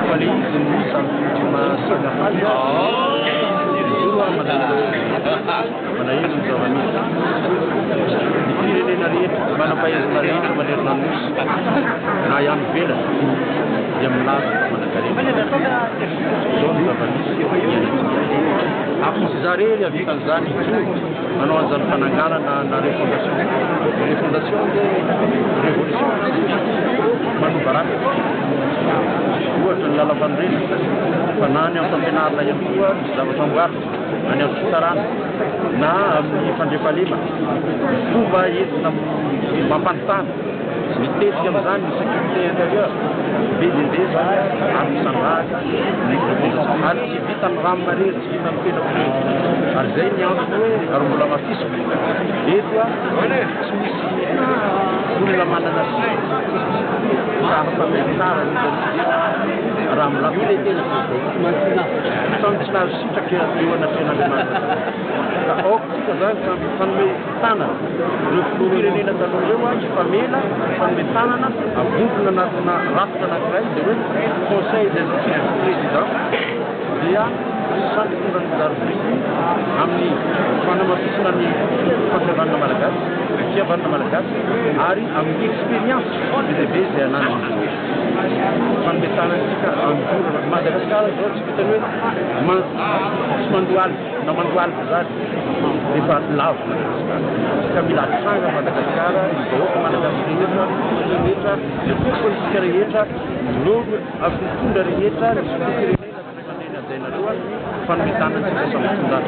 Fali sama Saga Fali dua manahirana zava-misy ny firenena rehetra manam-pahaizana rehetra manerana ny nosy na ihany velatra dia milaza manankarena zao ny zava-misy sy zarery avikan'izany manao an'izany fananganana na refondation dia révolution manovaraka ohatra ny lalavanirena fa na any amin'ny fampianarana ihany koa misy zavatra amboaritra any amin'ny fitsarana na amin'ny fandriam-palema fomba entina mampanontany mitetika amin'izany ny sécurité intérieure be dia be zany ary misandraka ary tsy vita ny rano marery tsy vita ny tena ary zay ny antoko hoe ary mbola mafisiko eto tsy misy olona manana raha fampiantsara raha milafiletena samy tsy nahazo sitraka eo anaten'Andriamanitra ka aokotsika zany fanome tanana ireo firenena taloha ireo famela fanome tanana avonkona anatina rafitra anankiray dia hoe conseil des présidents dia samy tonga ny darobiny amin'ny fanamafisana ny fampihavanana malagasy fihavanana malagasy ary amin'ny expérience be dia be izay ananany fanome tanantsika andorana Madagasikara zao tsy vitany hoe tsy mandoaly na mandoalika zany rehefa lavo Madagasikara ka mila tranga Madagasikara ny vahoaka malagasy rehetra rehetra ny politika rehetra no avy mitondra rehetra ny firenena mandeha anjaina aloha fanome tanantsika samy tonga